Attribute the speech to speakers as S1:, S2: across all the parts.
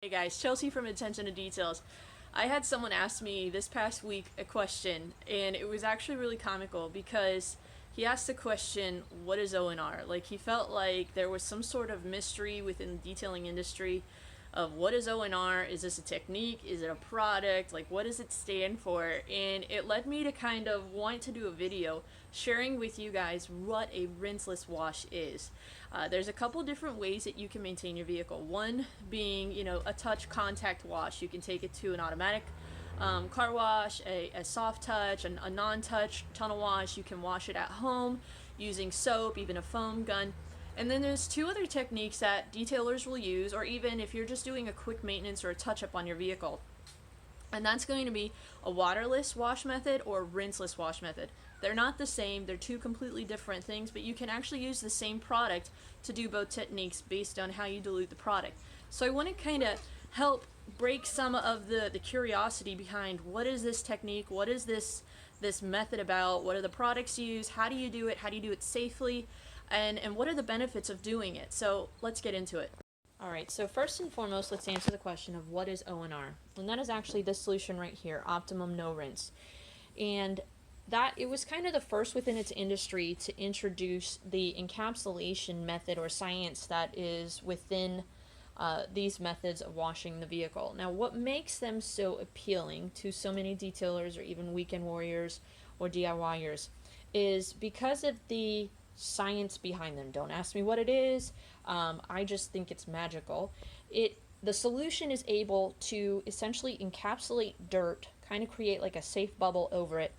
S1: Hey guys, Chelsea from Attention to Details. I had someone ask me this past week a question, and it was actually really comical because he asked the question, what is ONR? Like, he felt like there was some sort of mystery within the detailing industry of what is ONR? Is this a technique? Is it a product? Like, what does it stand for? And it led me to kind of want to do a video sharing with you guys what a rinseless wash is. There's a couple different ways that you can maintain your vehicle. One being, a touch contact wash. You can take it to an automatic car wash, a soft touch, a non-touch tunnel wash. You can wash it at home using soap, even a foam gun. And then there's two other techniques that detailers will use, or even if you're just doing a quick maintenance or a touch-up on your vehicle. And that's going to be a waterless wash method or a rinseless wash method. They're not the same, they're two completely different things, but you can actually use the same product to do both techniques based on how you dilute the product. So I want to kind of help break some of the curiosity behind what is this technique, what is this method about, what are the products used, how do you do it safely, and what are the benefits of doing it. So let's get into it. Alright, so first and foremost, let's answer the question of what is ONR. And that is actually this solution right here, Optimum No Rinse. And that it was kind of the first within its industry to introduce the encapsulation method or science that is within these methods of washing the vehicle. Now, what makes them so appealing to so many detailers or even weekend warriors or DIYers is because of the science behind them. Don't ask me what it is. I just think it's magical. The solution is able to essentially encapsulate dirt, kind of create like a safe bubble over it.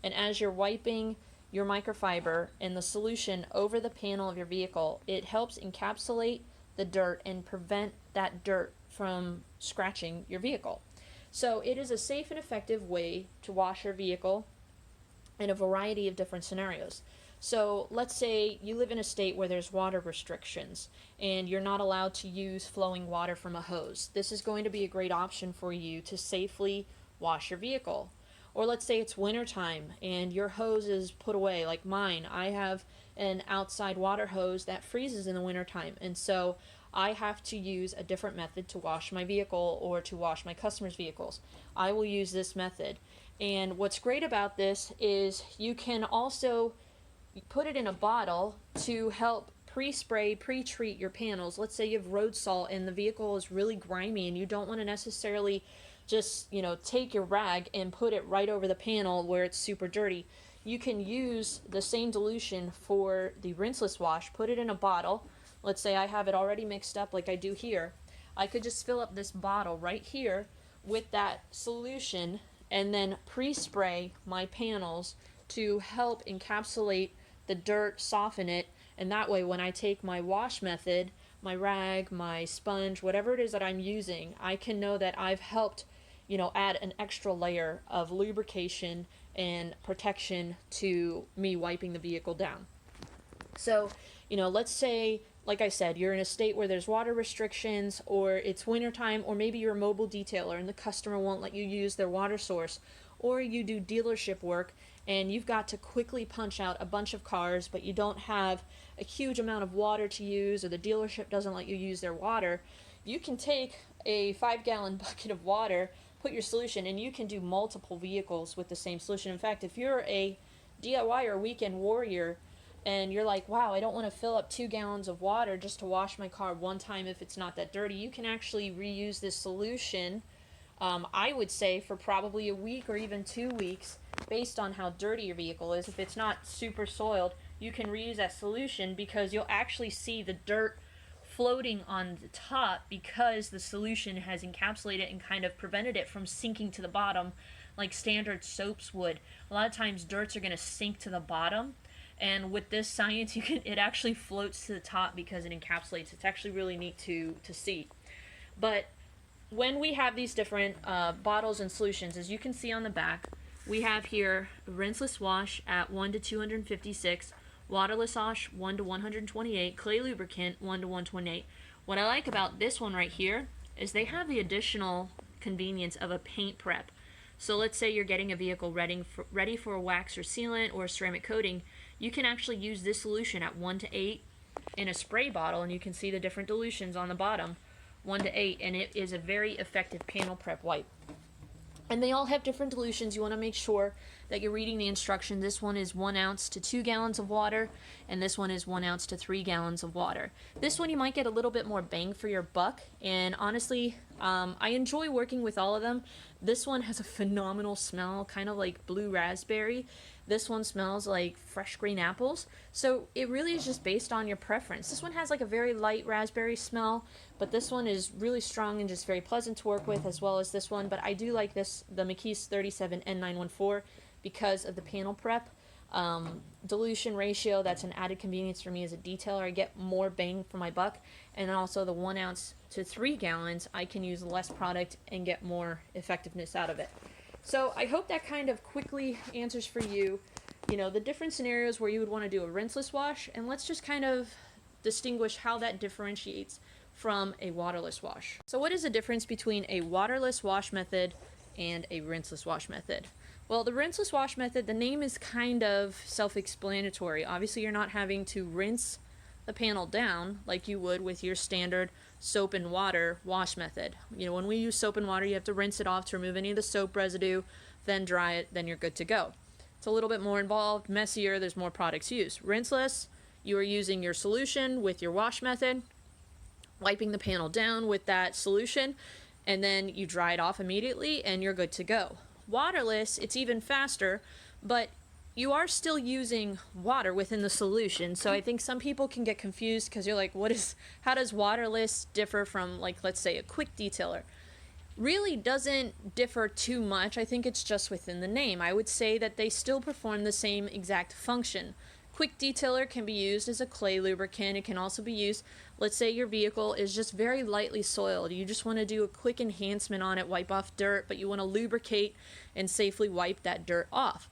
S1: And as you're wiping your microfiber and the solution over the panel of your vehicle, it helps encapsulate the dirt and prevent that dirt from scratching your vehicle. So it is a safe and effective way to wash your vehicle in a variety of different scenarios. So let's say you live in a state where there's water restrictions and you're not allowed to use flowing water from a hose. This is going to be a great option for you to safely wash your vehicle. Or let's say it's wintertime and your hose is put away, like mine. I have an outside water hose that freezes in the wintertime, and so I have to use a different method to wash my vehicle or to wash my customers' vehicles. I will use this method. And what's great about this is you can also put it in a bottle to help pre-spray, pre-treat your panels. Let's say you have road salt and the vehicle is really grimy and you don't want to necessarily just, take your rag and put it right over the panel where it's super dirty. You can use the same dilution for the rinseless wash, put it in a bottle. Let's say I have it already mixed up like I do here. I could just fill up this bottle right here with that solution and then pre-spray my panels to help encapsulate the dirt, soften it, and that way when I take my wash method, my rag, my sponge, whatever it is that I'm using, I can know that I've helped, add an extra layer of lubrication and protection to me wiping the vehicle down. So, let's say, like I said, you're in a state where there's water restrictions, or it's wintertime, or maybe you're a mobile detailer and the customer won't let you use their water source, or you do dealership work and you've got to quickly punch out a bunch of cars, but you don't have a huge amount of water to use, or the dealership doesn't let you use their water. You can take a 5-gallon bucket of water, put your solution, and you can do multiple vehicles with the same solution. In fact, if you're a DIY or weekend warrior and you're like, wow, I don't want to fill up 2 gallons of water just to wash my car one time if it's not that dirty, you can actually reuse this solution, I would say, for probably a week or even 2 weeks, based on how dirty your vehicle is. If it's not super soiled, you can reuse that solution because you'll actually see the dirt floating on the top because the solution has encapsulated and kind of prevented it from sinking to the bottom like standard soaps would. A lot of times dirts are going to sink to the bottom, and with this science it actually floats to the top because it encapsulates. It's actually really neat to see. But when we have these different bottles and solutions, as you can see on the back, we have here rinseless wash at 1 to 256, waterless wash 1 to 128, clay lubricant 1 to 128. What I like about this one right here is they have the additional convenience of a paint prep. So let's say you're getting a vehicle ready for a wax or sealant or a ceramic coating. You can actually use this solution at 1 to 8 in a spray bottle, and you can see the different dilutions on the bottom. 1 to 8, and it is a very effective panel prep wipe. And they all have different dilutions. You want to make sure that you're reading the instructions. This one is 1 ounce to 2 gallons of water, and this one is 1 ounce to 3 gallons of water. This one you might get a little bit more bang for your buck, and honestly, I enjoy working with all of them. This one has a phenomenal smell, kind of like blue raspberry. This one smells like fresh green apples. So it really is just based on your preference. This one has like a very light raspberry smell, but this one is really strong and just very pleasant to work with, as well as this one. But I do like this, the McKees 37 N914, because of the panel prep. Dilution ratio, that's an added convenience for me as a detailer. I get more bang for my buck. And also the 1 ounce to 3 gallons, I can use less product and get more effectiveness out of it. So I hope that kind of quickly answers for you, the different scenarios where you would want to do a rinseless wash, and let's just kind of distinguish how that differentiates from a waterless wash. So what is the difference between a waterless wash method and a rinseless wash method? Well, the rinseless wash method, the name is kind of self-explanatory. Obviously, you're not having to rinse the panel down like you would with your standard soap and water wash method. When we use soap and water, you have to rinse it off to remove any of the soap residue, then dry it, then you're good to go. It's a little bit more involved, messier, there's more products used. Rinseless, you are using your solution with your wash method, wiping the panel down with that solution, and then you dry it off immediately and you're good to go. Waterless, it's even faster, but you are still using water within the solution. So I think some people can get confused because you're like, how does waterless differ from, like, let's say a quick detailer? Really doesn't differ too much. I think it's just within the name. I would say that they still perform the same exact function. Quick detailer can be used as a clay lubricant. It can also be used, let's say your vehicle is just very lightly soiled. You just want to do a quick enhancement on it, wipe off dirt, but you want to lubricate and safely wipe that dirt off.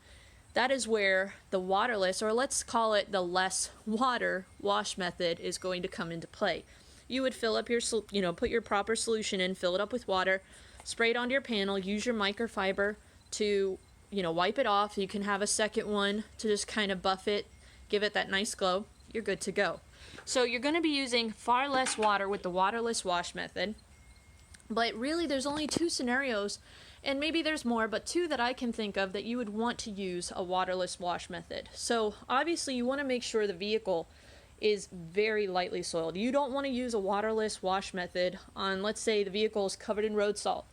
S1: That is where the waterless, or let's call it the less water wash method, is going to come into play. You would fill up your, put your proper solution in, fill it up with water, spray it onto your panel, use your microfiber to, wipe it off. You can have a second one to just kind of buff it, give it that nice glow. You're good to go. So you're going to be using far less water with the waterless wash method. But really, there's only 2 scenarios, and maybe there's more, but 2 that I can think of that you would want to use a waterless wash method. So obviously you want to make sure the vehicle is very lightly soiled. You don't want to use a waterless wash method on, let's say the vehicle is covered in road salt,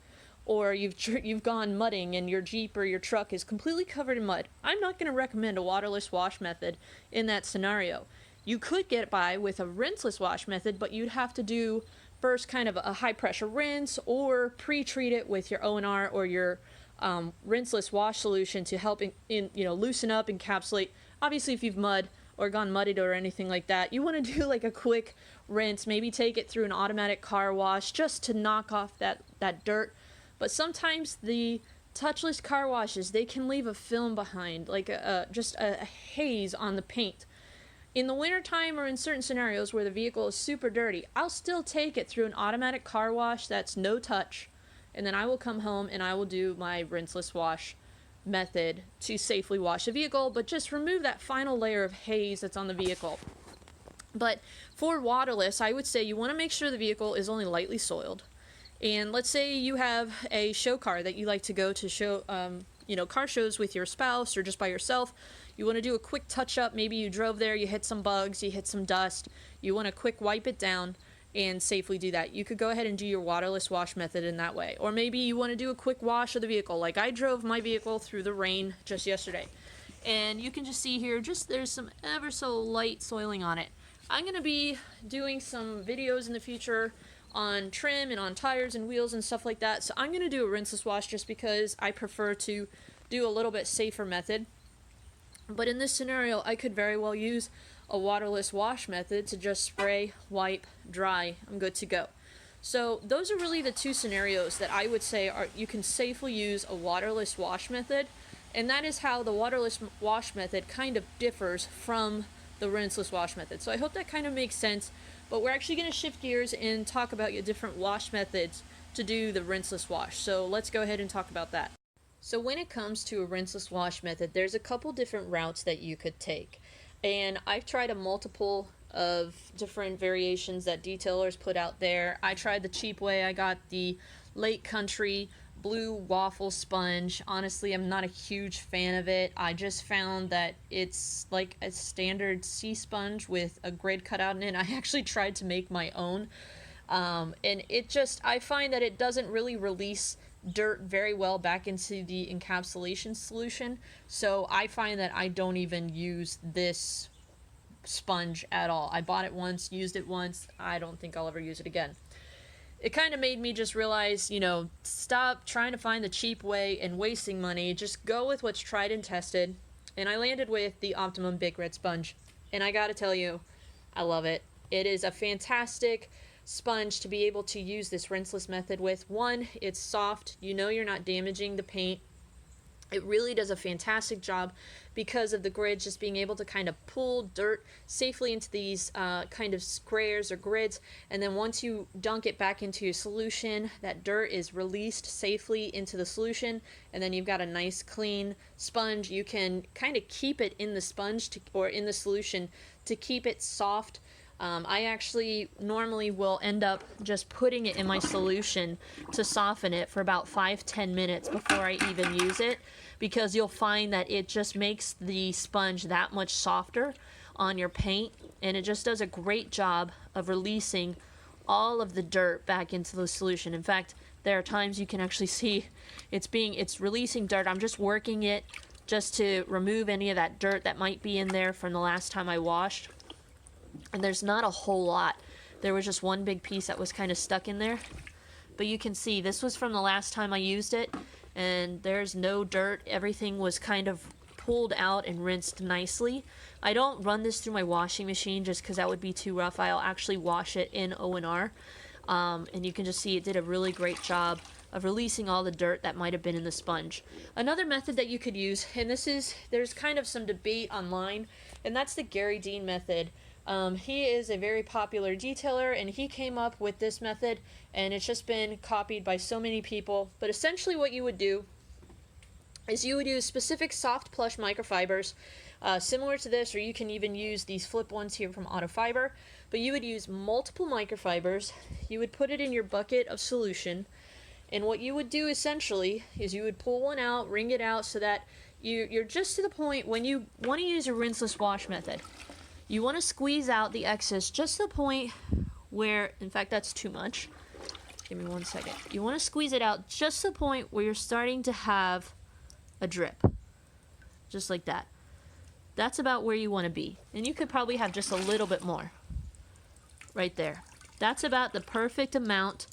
S1: or you've gone mudding and your Jeep or your truck is completely covered in mud. I'm not going to recommend a waterless wash method in that scenario. You could get by with a rinseless wash method, but you'd have to do first kind of a high pressure rinse or pre-treat it with your ONR or your rinseless wash solution to help loosen up, encapsulate. Obviously, if you've gone mudded or anything like that, you want to do like a quick rinse, maybe take it through an automatic car wash just to knock off that dirt. But sometimes the touchless car washes, they can leave a film behind, like just a haze on the paint. In the wintertime or in certain scenarios where the vehicle is super dirty, I'll still take it through an automatic car wash that's no touch, and then I will come home and I will do my rinseless wash method to safely wash the vehicle, but just remove that final layer of haze that's on the vehicle. But for waterless, I would say you want to make sure the vehicle is only lightly soiled. And let's say you have a show car that you like to go to show, car shows with your spouse or just by yourself. You want to do a quick touch up. Maybe you drove there, you hit some bugs, you hit some dust. You want to quick wipe it down and safely do that. You could go ahead and do your waterless wash method in that way. Or maybe you want to do a quick wash of the vehicle. Like I drove my vehicle through the rain just yesterday. And you can just see here, there's some ever so light soiling on it. I'm going to be doing some videos in the future on trim and on tires and wheels and stuff like that. So I'm going to do a rinseless wash just because I prefer to do a little bit safer method. But in this scenario, I could very well use a waterless wash method to just spray, wipe, dry. I'm good to go. So those are really the 2 scenarios that I would say you can safely use a waterless wash method. And that is how the waterless wash method kind of differs from the rinseless wash method. So I hope that kind of makes sense. But we're actually going to shift gears and talk about your different wash methods to do the rinseless wash. So let's go ahead and talk about that. So when it comes to a rinseless wash method, there's a couple different routes that you could take. And I've tried a multiple of different variations that detailers put out there. I tried the cheap way. I got the Lake Country blue waffle sponge. Honestly, I'm not a huge fan of it. I just found that it's like a standard sea sponge with a grid cut out in it. I actually tried to make my own, and I find that it doesn't really release dirt very well back into the encapsulation solution. So I find that I don't even use this sponge at all. I bought it once, used it once. I don't think I'll ever use it again. It kind of made me just realize, stop trying to find the cheap way and wasting money. Just go with what's tried and tested. And I landed with the Optimum Big Red Sponge. And I gotta tell you, I love it. It is a fantastic sponge to be able to use this rinseless method with. One, it's soft. You're not damaging the paint. It really does a fantastic job because of the grids just being able to kind of pull dirt safely into these kind of squares or grids. And then once you dunk it back into your solution, that dirt is released safely into the solution. And then you've got a nice clean sponge. You can kind of keep it in the sponge or in the solution to keep it soft. I actually normally will end up just putting it in my solution to soften it for about 5-10 minutes before I even use it, because you'll find that it just makes the sponge that much softer on your paint, and it just does a great job of releasing all of the dirt back into the solution. In fact, there are times you can actually see it's releasing dirt. I'm just working it just to remove any of that dirt that might be in there from the last time I washed. And there's not a whole lot. There was just one big piece that was kind of stuck in there. But you can see this was from the last time I used it, and there's no dirt. Everything was kind of pulled out and rinsed nicely. I don't run this through my washing machine just because that would be too rough. I'll actually wash it in ONR. And you can just see it did a really great job of releasing all the dirt that might have been in the sponge. Another method that you could use, and there's kind of some debate online, and that's the Gary Dean method. He is a very popular detailer, and he came up with this method, and it's just been copied by so many people. But essentially what you would do is you would use specific soft plush microfibers similar to this, or you can even use these flip ones here from Autofiber. But you would use multiple microfibers. You would put it in your bucket of solution, and what you would do essentially is you would pull one out, wring it out, so that you're just to the point when you want to use a rinseless wash method. You want to squeeze out the excess just to the point where, in fact, that's too much. Give me 1 second. You want to squeeze it out just to the point where you're starting to have a drip. Just like that. That's about where you want to be. And you could probably have just a little bit more. Right there. That's about the perfect amount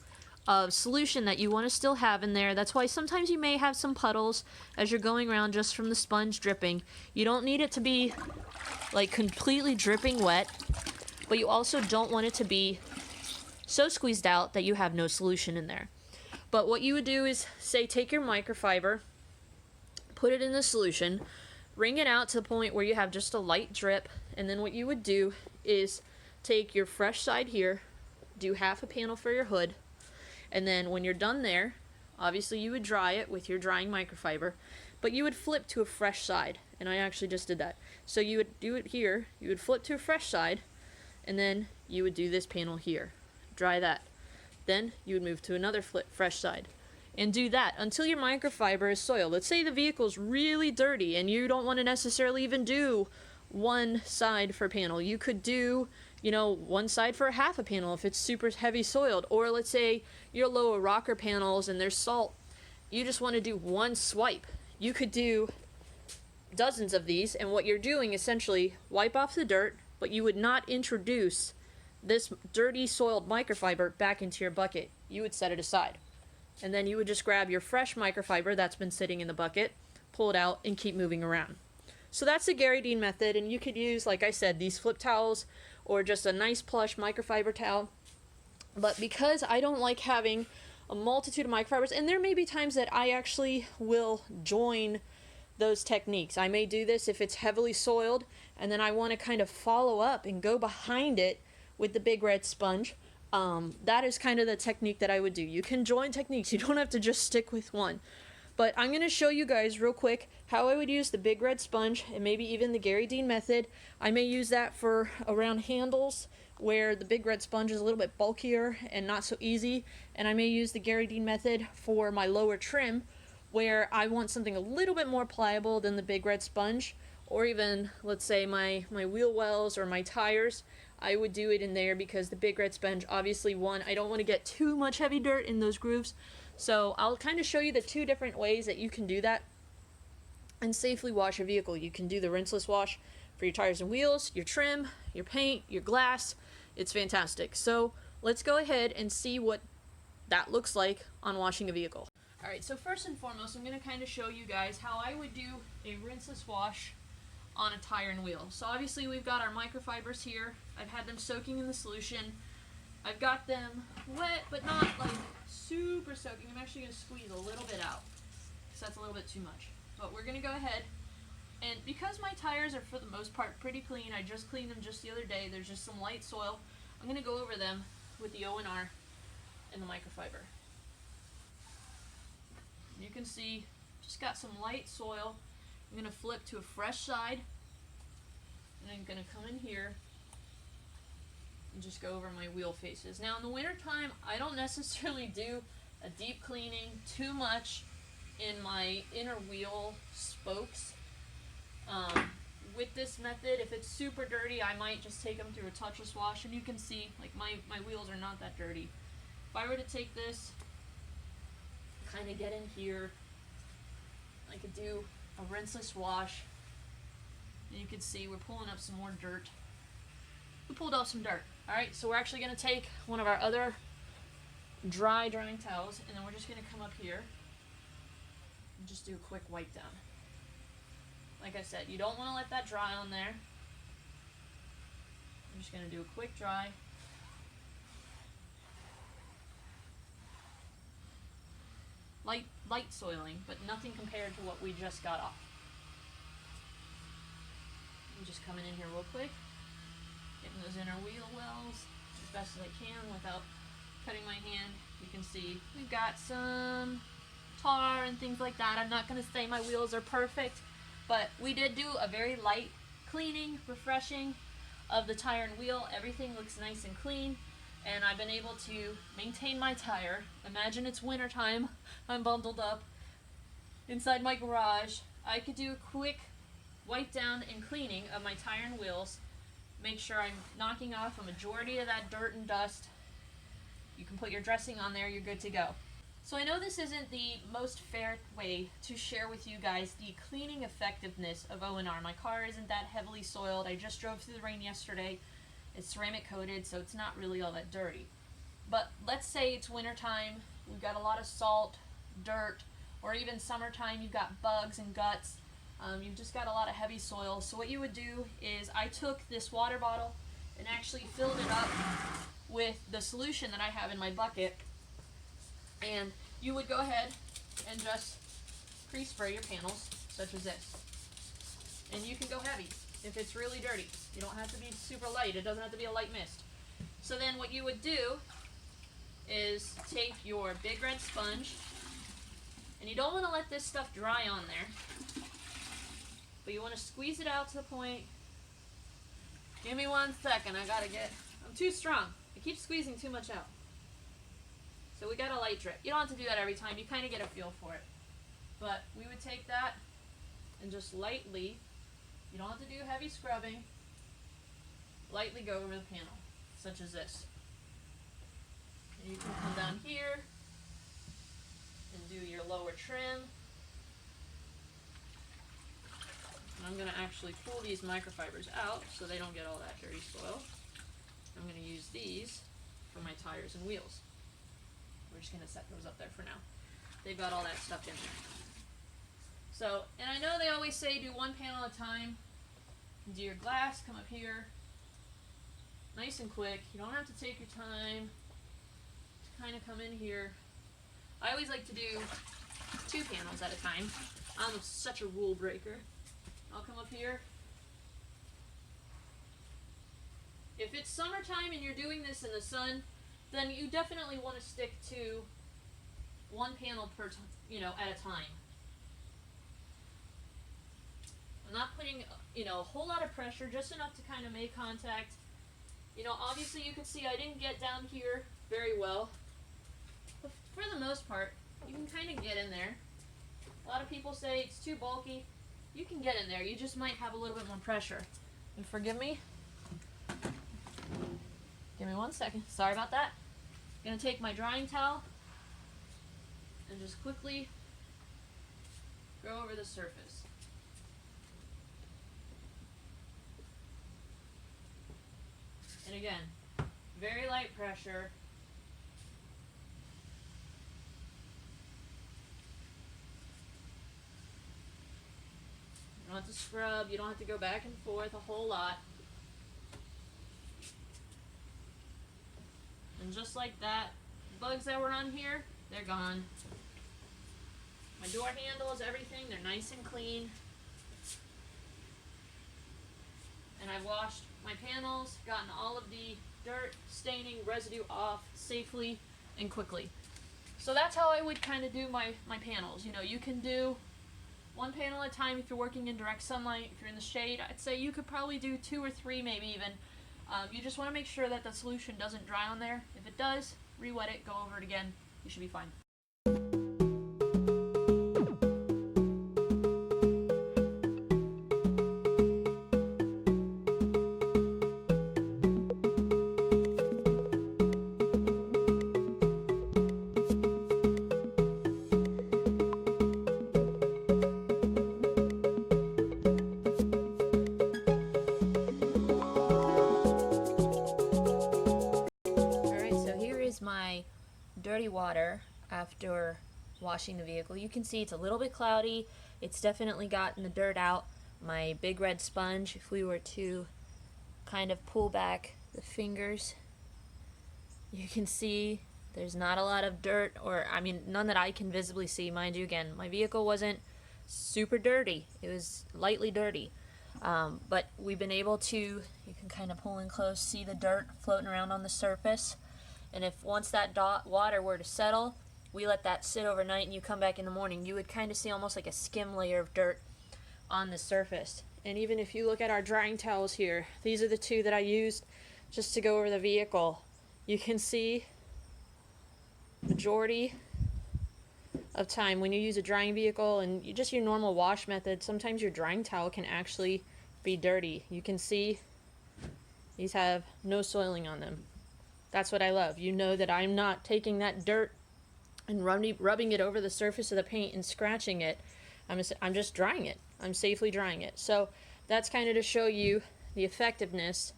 S1: of solution that you want to still have in there. That's why sometimes you may have some puddles as you're going around just from the sponge dripping. You don't need it to be like completely dripping wet, but you also don't want it to be so squeezed out that you have no solution in there. But what you would do is, say, take your microfiber, put it in the solution, wring it out to the point where you have just a light drip, and then what you would do is take your fresh side here, do half a panel for your hood, and then when you're done there, obviously you would dry it with your drying microfiber, but you would flip to a fresh side, and I actually just did that. So you would do it here, you would flip to a fresh side, and then you would do this panel here, dry that. Then you would move to another fresh side, and do that until your microfiber is soiled. Let's say the vehicle's really dirty, and you don't want to necessarily even do one side for panel. You could do, one side for half a panel if it's super heavy soiled. Or let's say your lower rocker panels and there's salt. You just want to do one swipe. You could do dozens of these, and what you're doing essentially, wipe off the dirt, but you would not introduce this dirty soiled microfiber back into your bucket. You would set it aside. And then you would just grab your fresh microfiber that's been sitting in the bucket, pull it out, and keep moving around. So that's the Gary Dean method, and you could use, like I said, these flip towels or just a nice plush microfiber towel. But because I don't like having a multitude of microfibers, and there may be times that I actually will join those techniques. I may do this if it's heavily soiled, and then I want to kind of follow up and go behind it with the Big Red Sponge. That is kind of the technique that I would do. You can join techniques. You don't have to just stick with one. But I'm going to show you guys real quick how I would use the Big Red Sponge and maybe even the Gary Dean method. I may use that for around handles where the Big Red Sponge is a little bit bulkier and not so easy. And I may use the Gary Dean method for my lower trim where I want something a little bit more pliable than the Big Red Sponge. Or even, let's say, my wheel wells or my tires. I would do it in there because the Big Red Sponge, obviously, one, I don't want to get too much heavy dirt in those grooves. So I'll kind of show you the two different ways that you can do that and safely wash a vehicle. You can do the rinseless wash for your tires and wheels, your trim, your paint, your glass. It's fantastic. So let's go ahead and see what that looks like on washing a vehicle. Alright, so first and foremost, I'm going to kind of show you guys how I would do a rinseless wash on a tire and wheel. So obviously we've got our microfibers here. I've had them soaking in the solution. I've got them wet, but not like super soaking. I'm actually going to squeeze a little bit out because that's a little bit too much. But we're going to go ahead, and because my tires are for the most part pretty clean, I just cleaned them just the other day, there's just some light soil, I'm going to go over them with the ONR and the microfiber. You can see, just got some light soil. I'm going to flip to a fresh side, and I'm going to come in here and just go over my wheel faces. Now in the winter time, I don't necessarily do a deep cleaning too much in my inner wheel spokes. With this method, if it's super dirty, I might just take them through a touchless wash, and you can see like my wheels are not that dirty. If I were to take this, kind of get in here, I could do a rinseless wash, and you can see we're pulling up some more dirt. We pulled off some dirt. Alright, so we're actually going to take one of our other drying towels, and then we're just going to come up here and just do a quick wipe down. Like I said, you don't want to let that dry on there. I'm just going to do a quick dry. Light soiling, but nothing compared to what we just got off. I'm just coming in here real quick, getting those inner wheel wells as best as I can without cutting my hand. You can see we've got some tar and things like that. I'm not going to say my wheels are perfect, but we did do a very light cleaning, refreshing of the tire and wheel. Everything looks nice and clean, and I've been able to maintain my tire. Imagine it's winter time, I'm bundled up inside my garage. I could do a quick wipe down and cleaning of my tire and wheels, make sure I'm knocking off a majority of that dirt and dust. You can put your dressing on there, you're good to go. So I know this isn't the most fair way to share with you guys the cleaning effectiveness of ONR. My car isn't that heavily soiled. I just drove through the rain yesterday. It's ceramic coated, so it's not really all that dirty. But let's say it's wintertime, we've got a lot of salt, dirt, or even summertime, you've got bugs and guts. You've just got a lot of heavy soil. So what you would do is I took this water bottle and actually filled it up with the solution that I have in my bucket. And you would go ahead and just pre-spray your panels, such as this. And you can go heavy if it's really dirty. You don't have to be super light. It doesn't have to be a light mist. So then what you would do is take your Big Red Sponge, and you don't want to let this stuff dry on there, but you want to squeeze it out to the point. Give me 1 second. I'm too strong. I keep squeezing too much out. So we got a light drip. You don't have to do that every time. You kind of get a feel for it. But we would take that and just lightly, you don't have to do heavy scrubbing, lightly go over the panel, such as this. And you can come down here and do your lower trim. And I'm going to actually pull these microfibers out so they don't get all that dirty soil. I'm going to use these for my tires and wheels. We're just going to set those up there for now. They've got all that stuff in there. So, and I know they always say do one panel at a time. Do your glass, come up here. Nice and quick. You don't have to take your time to kind of come in here. I always like to do 2 panels at a time. I'm such a rule breaker. I'll come up here. If it's summertime and you're doing this in the sun, then you definitely want to stick to 1 panel per at a time. I'm not putting, you know, a whole lot of pressure, just enough to kind of make contact. You know, obviously you can see I didn't get down here very well, but for the most part, you can kind of get in there. A lot of people say it's too bulky. You can get in there, you just might have a little bit more pressure. And forgive me. Give me 1 second. Sorry about that. I'm gonna take my drying towel and just quickly go over the surface. And again, very light pressure. You don't have to scrub, you don't have to go back and forth a whole lot. And just like that, bugs that were on here, they're gone. My door handles, everything, they're nice and clean. And I've washed my panels, gotten all of the dirt, staining, residue off safely and quickly. So that's how I would kind of do my panels. You know, you can do one panel at a time if you're working in direct sunlight. If you're in the shade, I'd say you could probably do 2 or 3 maybe even. You just want to make sure that the solution doesn't dry on there. If it does, re-wet it, go over it again. You should be fine. My dirty water after washing the vehicle. You can see it's a little bit cloudy. It's definitely gotten the dirt out. My big red sponge, if we were to kind of pull back the fingers, you can see there's not a lot of dirt, or I mean none that I can visibly see. Mind you, again, my vehicle wasn't super dirty. It was lightly dirty. But we've been able to, you can kind of pull in close, see the dirt floating around on the surface. And if once that water were to settle, we let that sit overnight and you come back in the morning, you would kind of see almost like a skim layer of dirt on the surface. And even if you look at our drying towels here, these are the 2 that I used just to go over the vehicle. You can see majority of time when you use a drying vehicle and just your normal wash method, sometimes your drying towel can actually be dirty. You can see these have no soiling on them. That's what I love. You know that I'm not taking that dirt and rubbing it over the surface of the paint and scratching it. I'm just drying it. I'm safely drying it. So that's kind of to show you the effectiveness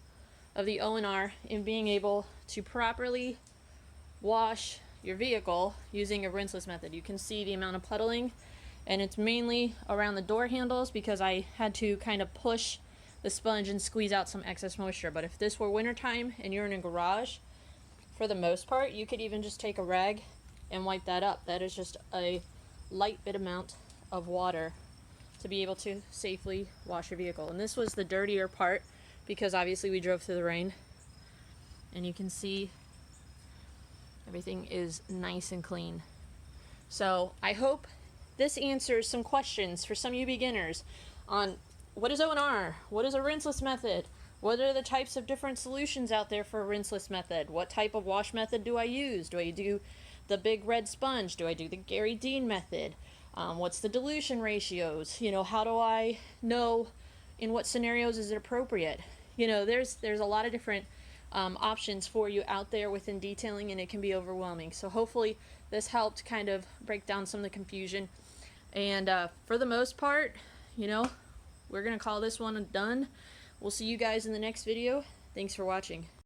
S1: of the ONR in being able to properly wash your vehicle using a rinseless method. You can see the amount of puddling, and it's mainly around the door handles because I had to kind of push the sponge and squeeze out some excess moisture. But if this were wintertime and you're in a garage, for the most part, you could even just take a rag and wipe that up. That is just a light bit amount of water to be able to safely wash your vehicle. And this was the dirtier part because obviously we drove through the rain. And you can see everything is nice and clean. So I hope this answers some questions for some of you beginners on what is ONR, what is a rinseless method, what are the types of different solutions out there for a rinseless method? What type of wash method do I use? Do I do the big red sponge? Do I do the Gary Dean method? What's the dilution ratios? You know, how do I know in what scenarios is it appropriate? You know, there's a lot of different options for you out there within detailing, and it can be overwhelming. So hopefully this helped kind of break down some of the confusion. And for the most part, you know, we're going to call this one done. We'll see you guys in the next video. Thanks for watching.